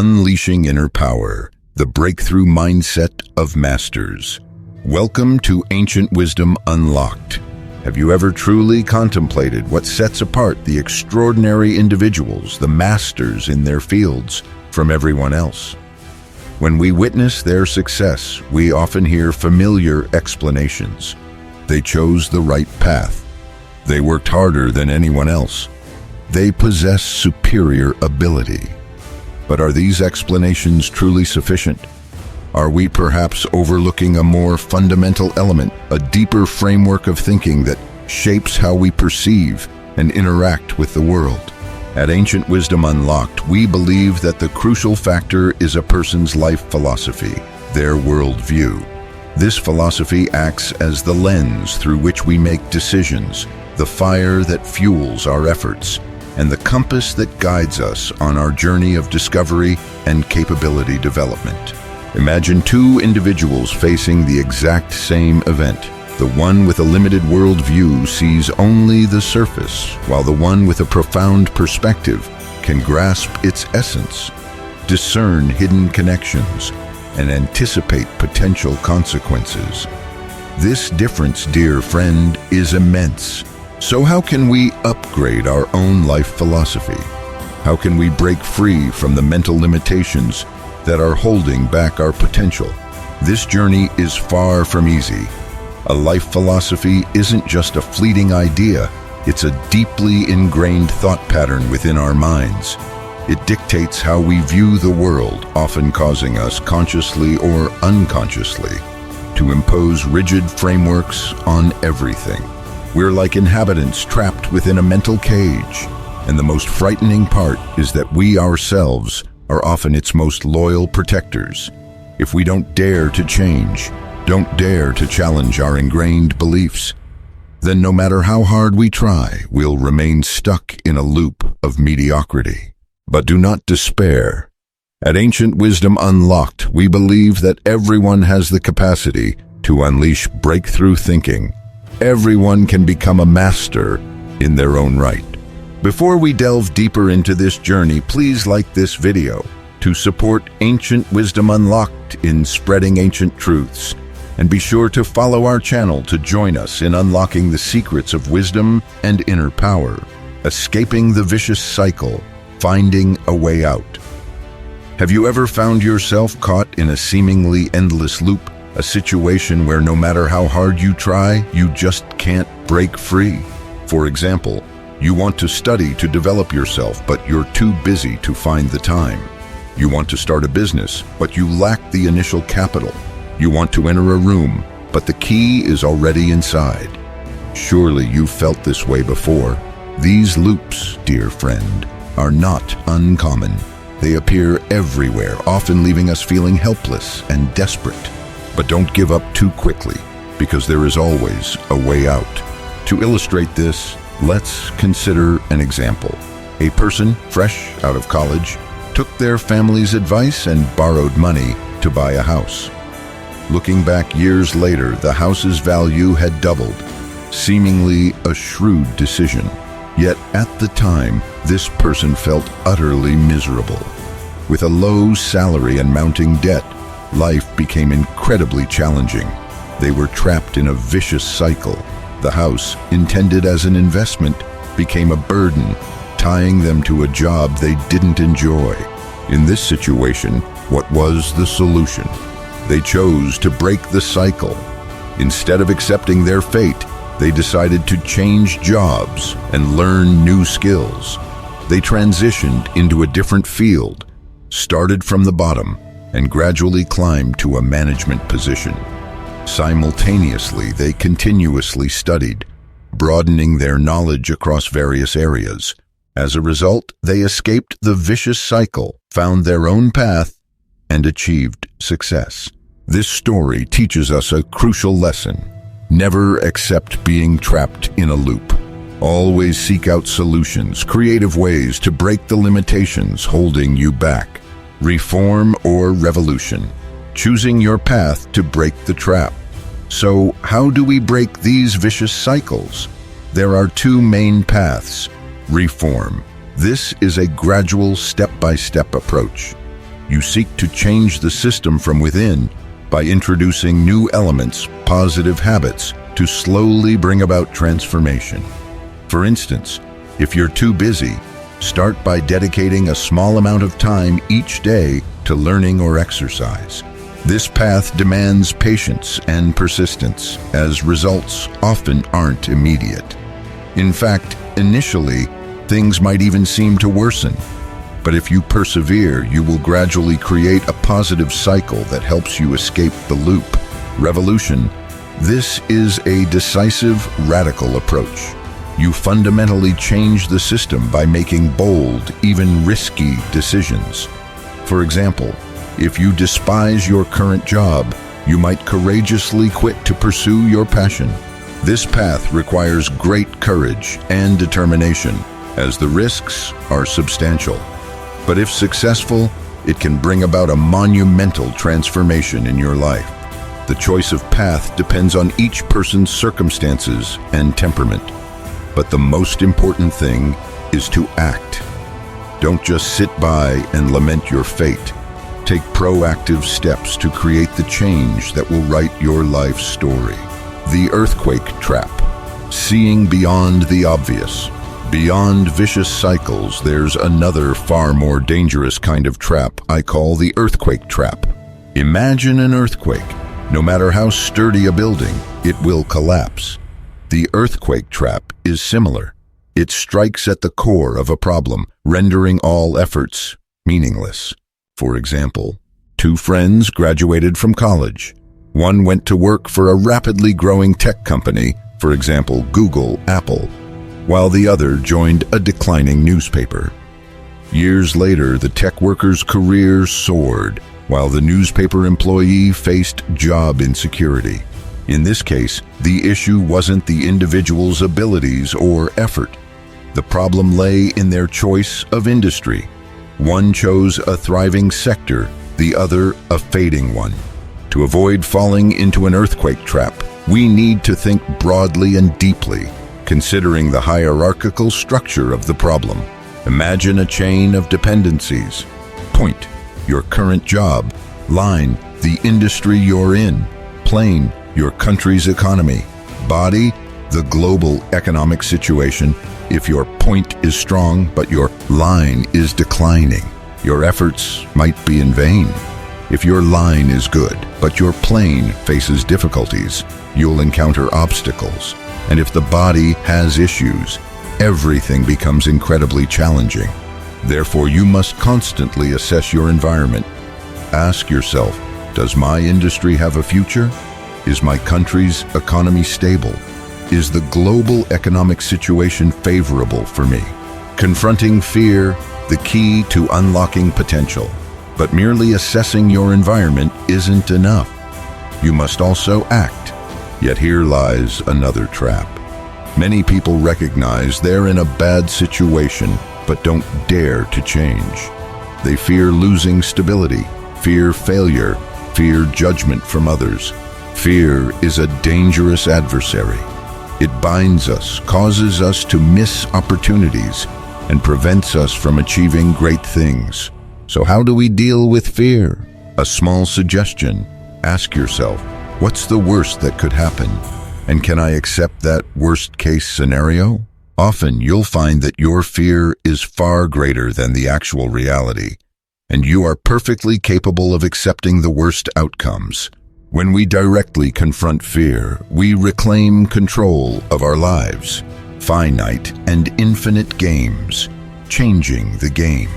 Unleashing Inner Power, the Breakthrough Mindset of Masters. Welcome to Ancient Wisdom Unlocked. Have you ever truly contemplated what sets apart the extraordinary individuals, the masters in their fields, from everyone else? When we witness their success, we often hear familiar explanations. They chose the right path. They worked harder than anyone else. They possess superior ability. But are these explanations truly sufficient? Are we perhaps overlooking a more fundamental element, a deeper framework of thinking that shapes how we perceive and interact with the world? At Ancient Wisdom Unlocked, we believe that the crucial factor is a person's life philosophy, their worldview. This philosophy acts as the lens through which we make decisions, the fire that fuels our efforts, and the compass that guides us on our journey of discovery and capability development. Imagine two individuals facing the exact same event. The one with a limited worldview sees only the surface, while the one with a profound perspective can grasp its essence, discern hidden connections, and anticipate potential consequences. This difference, dear friend, is immense. So how can we upgrade our own life philosophy? How can we break free from the mental limitations that are holding back our potential? This journey is far from easy. A life philosophy isn't just a fleeting idea, it's a deeply ingrained thought pattern within our minds. It dictates how we view the world, often causing us, consciously or unconsciously, to impose rigid frameworks on everything. We're like inhabitants trapped within a mental cage, and the most frightening part is that we ourselves are often its most loyal protectors. If we don't dare to change, don't dare to challenge our ingrained beliefs, then no matter how hard we try, we'll remain stuck in a loop of mediocrity. But do not despair. At Ancient Wisdom Unlocked, we believe that everyone has the capacity to unleash breakthrough thinking. Everyone can become a master in their own right. Before we delve deeper into this journey, please like this video to support Ancient Wisdom Unlocked in spreading ancient truths. And be sure to follow our channel to join us in unlocking the secrets of wisdom and inner power, escaping the vicious cycle, finding a way out. Have you ever found yourself caught in a seemingly endless loop? A situation where no matter how hard you try, you just can't break free. For example, you want to study to develop yourself, but you're too busy to find the time. You want to start a business, but you lack the initial capital. You want to enter a room, but the key is already inside. Surely you've felt this way before. These loops, dear friend, are not uncommon. They appear everywhere, often leaving us feeling helpless and desperate. But don't give up too quickly, because there is always a way out. To illustrate this, let's consider an example. A person fresh out of college took their family's advice and borrowed money to buy a house. Looking back years later, the house's value had doubled, seemingly a shrewd decision. Yet at the time, this person felt utterly miserable. With a low salary and mounting debt, life became incredibly challenging. They were trapped in a vicious cycle. The house, intended as an investment, became a burden, tying them to a job they didn't enjoy. In this situation, what was the solution? They chose to break the cycle. Instead of accepting their fate, they decided to change jobs and learn new skills. They transitioned into a different field, started from the bottom, and gradually climbed to a management position. Simultaneously, they continuously studied, broadening their knowledge across various areas. As a result, they escaped the vicious cycle, found their own path, and achieved success. This story teaches us a crucial lesson. Never accept being trapped in a loop. Always seek out solutions, creative ways to break the limitations holding you back. Reform or revolution, choosing your path to break the trap. So, how do we break these vicious cycles? There are two main paths. Reform. This is a gradual, step-by-step approach. You seek to change the system from within by introducing new elements, positive habits, to slowly bring about transformation. For instance, if you're too busy, start by dedicating a small amount of time each day to learning or exercise. This path demands patience and persistence, as results often aren't immediate. In fact, initially, things might even seem to worsen. But if you persevere, you will gradually create a positive cycle that helps you escape the loop. Revolution. This is a decisive, radical approach. You fundamentally change the system by making bold, even risky decisions. For example, if you despise your current job, you might courageously quit to pursue your passion. This path requires great courage and determination, as the risks are substantial. But if successful, it can bring about a monumental transformation in your life. The choice of path depends on each person's circumstances and temperament. But the most important thing is to act. Don't just sit by and lament your fate. Take proactive steps to create the change that will write your life story. The earthquake trap. Seeing beyond the obvious. Beyond vicious cycles, there's another far more dangerous kind of trap I call the earthquake trap. Imagine an earthquake. No matter how sturdy a building, it will collapse. The earthquake trap is similar. It strikes at the core of a problem, rendering all efforts meaningless. For example, two friends graduated from college. One went to work for a rapidly growing tech company, for example, Google, Apple, while the other joined a declining newspaper. Years later, the tech worker's career soared, while the newspaper employee faced job insecurity. In this case, the issue wasn't the individual's abilities or effort. The problem lay in their choice of industry. One chose a thriving sector, the other a fading one. To avoid falling into an earthquake trap, we need to think broadly and deeply, considering the hierarchical structure of the problem. Imagine a chain of dependencies. Point, your current job. Line, the industry you're in. Plane, your country's economy. Body, the global economic situation. If your point is strong, but your line is declining, your efforts might be in vain. If your line is good, but your plane faces difficulties, you'll encounter obstacles. And if the body has issues, everything becomes incredibly challenging. Therefore, you must constantly assess your environment. Ask yourself, does my industry have a future? Is my country's economy stable? Is the global economic situation favorable for me? Confronting fear, the key to unlocking potential. But merely assessing your environment isn't enough. You must also act. Yet here lies another trap. Many people recognize they're in a bad situation, but don't dare to change. They fear losing stability, fear failure, fear judgment from others. Fear is a dangerous adversary. It binds us, causes us to miss opportunities, and prevents us from achieving great things. So how do we deal with fear? A small suggestion. Ask yourself, what's the worst that could happen? And can I accept that worst-case scenario? Often you'll find that your fear is far greater than the actual reality, and you are perfectly capable of accepting the worst outcomes. When we directly confront fear, we reclaim control of our lives. Finite and infinite games, changing the game.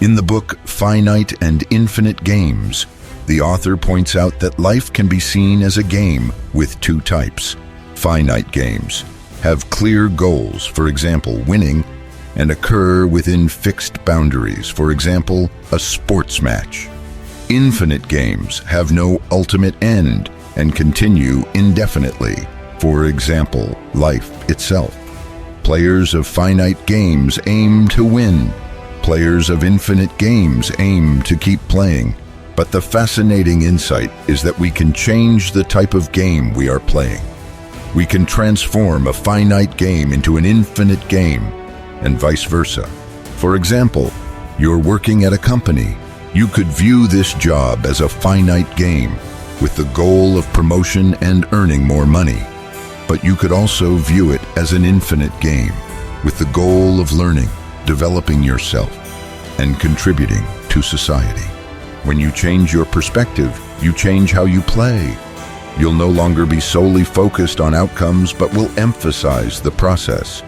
In the book Finite and Infinite Games, the author points out that life can be seen as a game with two types. Finite games have clear goals, for example, winning, and occur within fixed boundaries, for example, a sports match. Infinite games have no ultimate end and continue indefinitely, for example, life itself. Players of finite games aim to win. Players of infinite games aim to keep playing. But the fascinating insight is that we can change the type of game we are playing. We can transform a finite game into an infinite game, and vice versa. For example, you're working at a company. You could view this job as a finite game with the goal of promotion and earning more money. But you could also view it as an infinite game with the goal of learning, developing yourself, and contributing to society. When you change your perspective, you change how you play. You'll no longer be solely focused on outcomes, but will emphasize the process.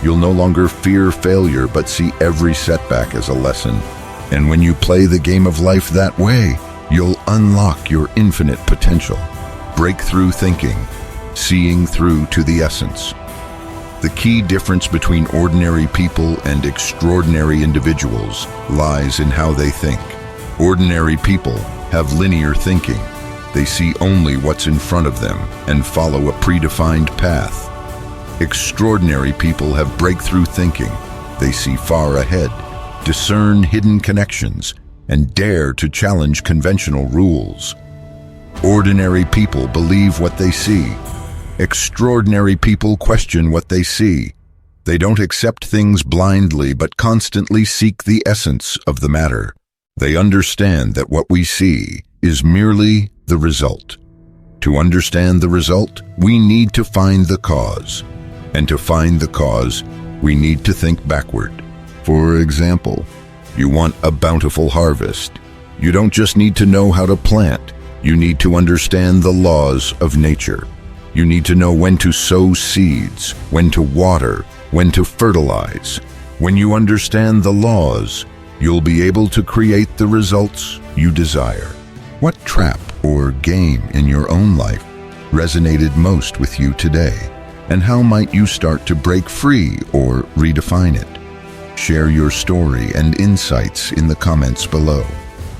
You'll no longer fear failure, but see every setback as a lesson. And when you play the game of life that way, you'll unlock your infinite potential. Breakthrough thinking, seeing through to the essence. The key difference between ordinary people and extraordinary individuals lies in how they think. Ordinary people have linear thinking. They see only what's in front of them and follow a predefined path. Extraordinary people have breakthrough thinking. They see far ahead, discern hidden connections, and dare to challenge conventional rules. Ordinary people believe what they see. Extraordinary people question what they see. They don't accept things blindly, but constantly seek the essence of the matter. They understand that what we see is merely the result. To understand the result, we need to find the cause. And to find the cause, we need to think backward. For example, you want a bountiful harvest. You don't just need to know how to plant. You need to understand the laws of nature. You need to know when to sow seeds, when to water, when to fertilize. When you understand the laws, you'll be able to create the results you desire. What trap or game in your own life resonated most with you today? And how might you start to break free or redefine it? Share your story and insights in the comments below.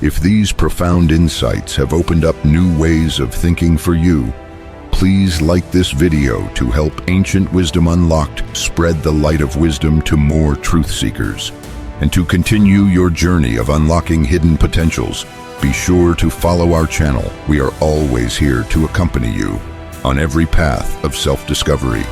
If these profound insights have opened up new ways of thinking for you, please like this video to help Ancient Wisdom Unlocked spread the light of wisdom to more truth seekers. And to continue your journey of unlocking hidden potentials, be sure to follow our channel. We are always here to accompany you on every path of self-discovery.